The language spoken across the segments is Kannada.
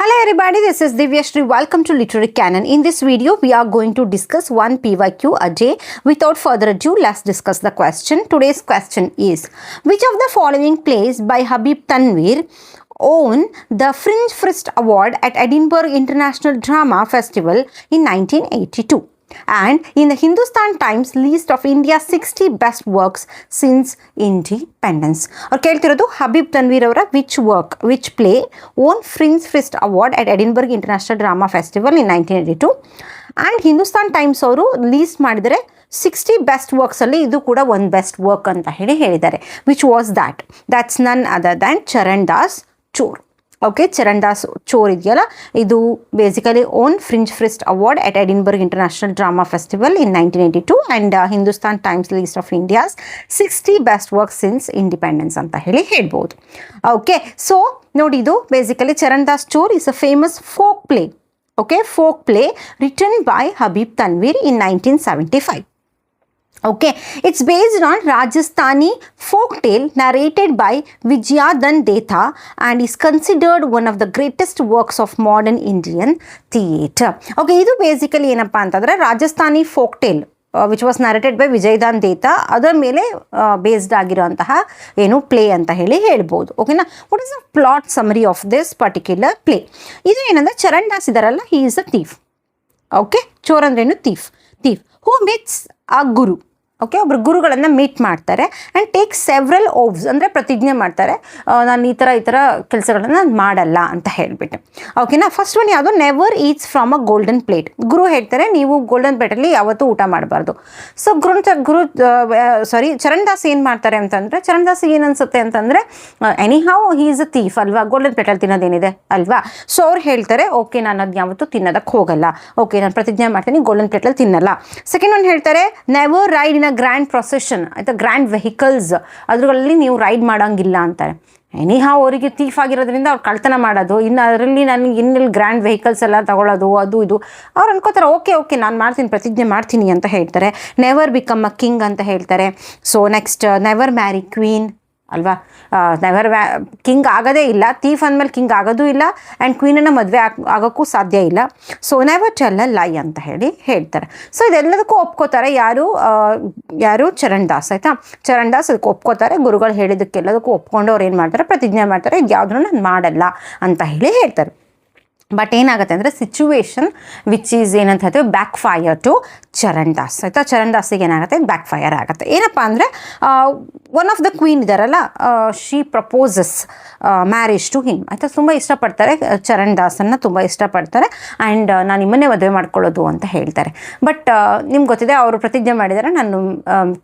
Hello everybody, this is Divyashri. Welcome to Literary Canon. In this video, we are going to discuss one PYQ a day. Without further ado, let's discuss the question. Today's question is, which of the following plays by Habib Tanvir won the Fringe First Award at Edinburgh International Drama Festival in 1982? And in the Hindustan Times list of India's 60 best works since independence. और ಕೇಳ್ತಿರೋದು ಹಬೀಬ್ ತನ್ವೀರ್ ಅವರ which play won Fringe First Award at Edinburgh International Drama Festival in 1982 and Hindustan Times ಅವರು ಲೀಸ್ಟ್ ಮಾಡಿದರೆ 60 ಬೆಸ್ಟ್ ವರ್ಕ್ಸ್ ಅಲ್ಲಿ ಇದು ಕೂಡ ಒಂದು ಬೆಸ್ಟ್ ವರ್ಕ್ ಅಂತ ಹೇಳಿದ್ದಾರೆ. Which was that? That's none other than Charan Das Chor. Okay, Charan Das Chor ಇದೆಯಲ್ಲ, ಇದು basically won fringe first award at Edinburgh international drama festival in 1982 and Hindustan times list of India's 60 best work since independence ಅಂತ ಹೇಳ್ಬೋದು. ಓಕೆ, ಸೊ ನೋಡಿ, ಇದು basically Charan Das Chor is a famous folk play. Okay, folk play written by Habib Tanvir in 1975. Okay, it's based on Rajasthani folk tale narrated by Vijayadan Detha and is considered one of the greatest works of modern Indian theatre. Okay, ಇದು ಬೇಸಿಕಲಿ ಏನಪ್ಪ ಅಂತಂದರೆ Rajasthani folk tale which was narrated by Vijaydan Detha, ಅದರ ಮೇಲೆ ಬೇಸ್ಡ್ ಆಗಿರೋಂತಹ ಏನು ಪ್ಲೇ ಅಂತ ಹೇಳ್ಬೋದು. ಓಕೆನಾ, what is the plot summary of this particular play? ಇದು ಏನಂದರೆ ಚರಣ್ ದಾಸ್ ಇದಾರಲ್ಲ, he is a thief. Okay, Chor ಅಂದ್ರೇನು? Thief who meets a guru. Okay, ಒಬ್ಬರು ಗುರುಗಳನ್ನು ಮೀಟ್ ಮಾಡ್ತಾರೆ ಆ್ಯಂಡ್ ಟೇಕ್ ಸೆವ್ರಲ್ ಓವ್ಸ್, ಅಂದರೆ ಪ್ರತಿಜ್ಞೆ ಮಾಡ್ತಾರೆ, ನಾನು ಈ ಥರ ಕೆಲಸಗಳನ್ನು ಮಾಡಲ್ಲ ಅಂತ ಹೇಳಿಬಿಟ್ಟು. ಓಕೆನಾ, ಫಸ್ಟ್ ಒನ್ ಯಾವುದು? Never eats from a golden plate. ಗುರು ಹೇಳ್ತಾರೆ, ನೀವು ಗೋಲ್ಡನ್ ಪ್ಲೇಟಲ್ಲಿ ಯಾವತ್ತೂ ಊಟ ಮಾಡಬಾರ್ದು. ಸೊ ಚರಣ್ ದಾಸ್ ಏನು ಮಾಡ್ತಾರೆ ಅಂತಂದರೆ, ಚರಣ್ ದಾಸ್ ಏನು ಅನಿಸುತ್ತೆ ಅಂತಂದರೆ, any how he is a thief ಅಲ್ವಾ, ಗೋಲ್ಡನ್ ಪ್ಲೇಟಲ್ಲಿ ತಿನ್ನೋದೇನಿದೆ ಅಲ್ವಾ. ಸೊ ಅವ್ರು ಹೇಳ್ತಾರೆ, ಓಕೆ, ನಾನು ಅದು ಯಾವತ್ತೂ ತಿನ್ನೋದಕ್ಕೆ ಹೋಗಲ್ಲ. ಓಕೆ, ನಾನು ಪ್ರತಿಜ್ಞೆ ಮಾಡ್ತೀನಿ, ಗೋಲ್ಡನ್ ಪ್ಲೇಟಲ್ಲಿ ತಿನ್ನಲ್ಲ. ಸೆಕೆಂಡ್ ಒನ್ ಹೇಳ್ತಾರೆ, never ride in a grand procession, ಆಯಿತಾ, ಗ್ರ್ಯಾಂಡ್ ವೆಹಿಕಲ್ಸ್ ಅದರಲ್ಲಿ ನೀವು ರೈಡ್ ಮಾಡೋಂಗಿಲ್ಲ ಅಂತಾರೆ. ಎನಿ ಹಾವ್ ಅವರಿಗೆ ಥೀಫ್ ಆಗಿರೋದ್ರಿಂದ ಅವ್ರು ಕಳ್ತನ ಮಾಡೋದು, ಇನ್ನು ಅದರಲ್ಲಿ ನನಗೆ ಇನ್ನೆಲ್ಲಿ ಗ್ರ್ಯಾಂಡ್ ವೆಹಿಕಲ್ಸ್ ಎಲ್ಲ ತಗೊಳ್ಳೋದು, ಅದು ಇದು ಅವ್ರು ಅನ್ಕೋತಾರೆ. ಓಕೆ ನಾನು ಮಾಡ್ತೀನಿ, ಪ್ರತಿಜ್ಞೆ ಮಾಡ್ತೀನಿ ಅಂತ ಹೇಳ್ತಾರೆ. ನೆವರ್ ಬಿಕಮ್ ಅ ಕಿಂಗ್ ಅಂತ ಹೇಳ್ತಾರೆ. So next, never marry queen ಅಲ್ವಾ, ನೆವರ್ ಕಿಂಗ್ ಆಗೋದೇ ಇಲ್ಲ. ಥೀಫ್ ಅಂದಮೇಲೆ ಕಿಂಗ್ ಆಗೋದೂ ಇಲ್ಲ ಆ್ಯಂಡ್ ಕ್ವೀನನ್ನು ಮದುವೆ ಆಗೋಕ್ಕೂ ಸಾಧ್ಯ ಇಲ್ಲ. ಸೊ ನೆವರ್ ಟೆಲ್ ಅ ಲೈ ಅಂತ ಹೇಳ್ತಾರೆ. ಸೊ ಇದೆಲ್ಲದಕ್ಕೂ ಒಪ್ಕೋತಾರೆ ಯಾರು ಚರಣ್ ದಾಸ್, ಆಯಿತಾ. ಚರಣ್ ದಾಸ್ ಅದಕ್ಕೆ ಒಪ್ಕೋತಾರೆ, ಗುರುಗಳು ಹೇಳಿದ್ದಕ್ಕೆಲ್ಲದಕ್ಕೂ ಒಪ್ಕೊಂಡು ಅವ್ರು ಏನು ಮಾಡ್ತಾರೆ, ಪ್ರತಿಜ್ಞೆ ಮಾಡ್ತಾರೆ, ಯಾವುದೂ ನಾನು ಮಾಡಲ್ಲ ಅಂತ ಹೇಳ್ತಾರೆ. ಬಟ್ ಏನಾಗುತ್ತೆ ಅಂದರೆ ಸಿಚುವೇಶನ್ ವಿಚ್ ಈಸ್ ಏನಂತ ಹೇಳ್ತೀವಿ, backfire to Charan Das, ಆಯಿತಾ. ಚರಣ್ ದಾಸಿಗೆ ಏನಾಗುತ್ತೆ, ಬ್ಯಾಕ್ ಫೈರ್ ಆಗುತ್ತೆ. ಏನಪ್ಪ ಅಂದರೆ, ಒನ್ ಆಫ್ ದ ಕ್ವೀನ್ ಇದ್ದಾರಲ್ಲ, she proposes marriage to him, ಆಯಿತಾ. ತುಂಬ ಇಷ್ಟಪಡ್ತಾರೆ, ಚರಣ್ ದಾಸನ್ನು ತುಂಬ ಇಷ್ಟಪಡ್ತಾರೆ ಆ್ಯಂಡ್ ನಾನು ನಿಮ್ಮನ್ನೇ ಮದುವೆ ಮಾಡ್ಕೊಳ್ಳೋದು ಅಂತ ಹೇಳ್ತಾರೆ. ಬಟ್ ನಿಮ್ಗೆ ಗೊತ್ತಿದೆ, ಅವರು ಪ್ರತಿಜ್ಞೆ ಮಾಡಿದ್ದಾರೆ, ನಾನು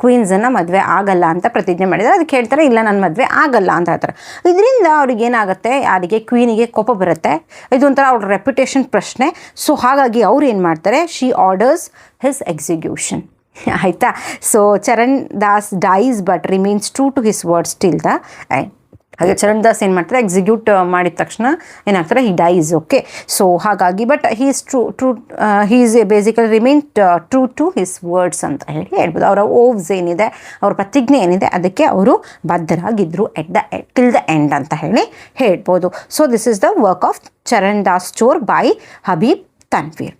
ಕ್ವೀನ್ಸನ್ನು ಮದುವೆ ಆಗಲ್ಲ ಅಂತ ಪ್ರತಿಜ್ಞೆ ಮಾಡಿದ್ದಾರೆ. ಅದಕ್ಕೆ ಹೇಳ್ತಾರೆ, ಇಲ್ಲ ನಾನು ಮದುವೆ ಆಗಲ್ಲ ಅಂತ ಹೇಳ್ತಾರೆ. ಇದರಿಂದ ಅವ್ರಿಗೆ ಏನಾಗುತ್ತೆ, ಯಾರಿಗೆ ಕ್ವೀನಿಗೆ ಕೋಪ ಬರುತ್ತೆ, ಇದೊಂಥರ ಅವ್ರ ರೆಪ್ಯುಟೇಷನ್ ಪ್ರಶ್ನೆ. ಸೊ ಹಾಗಾಗಿ ಅವ್ರು ಏನು ಮಾಡ್ತಾರೆ, ಶಿ ಆರ್ಡರ್ಸ್ ಹಿಸ್ ಎಕ್ಸಿಕ್ಯೂಷನ್, ಆಯಿತಾ. So Charan Das dies but remains true to his words till the end. ಹಾಗೆ ಚರಣ್ ದಾಸ್ ಏನು ಮಾಡ್ತಾರೆ, ಎಕ್ಸಿಕ್ಯೂಟ್ ಮಾಡಿದ ತಕ್ಷಣ ಏನಾಗ್ತಾರೆ, ಹಿ ಡೈಸ್. ಓಕೆ, ಸೊ ಹಾಗಾಗಿ but he is basically remain true to his words ಅಂತ ಹೇಳ್ಬೋದು. ಅವರ ಓವ್ಸ್ ಏನಿದೆ, ಅವ್ರ ಪ್ರತಿಜ್ಞೆ ಏನಿದೆ, ಅದಕ್ಕೆ ಅವರು ಬದ್ಧರಾಗಿದ್ದರು ಟಿಲ್ ದ ಎಂಡ್ ಅಂತ ಹೇಳ್ಬೋದು. So this is the work of Charan Das Chor by Habib Tanvir.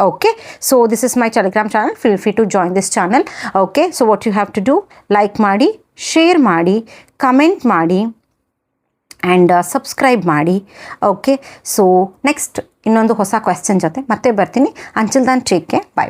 Okay, so this is my Telegram channel. Feel free to join this channel. Okay, so what you have to do, like ಮಾಡಿ, share ಮಾಡಿ, comment ಮಾಡಿ and subscribe ಮಾಡಿ. Okay, so next ಇನ್ನೊಂದು ಹೊಸ ಕ್ವೆಶ್ಚನ್ ಜೊತೆ ಮತ್ತೆ ಬರ್ತೀನಿ. Until then, take care. Bye.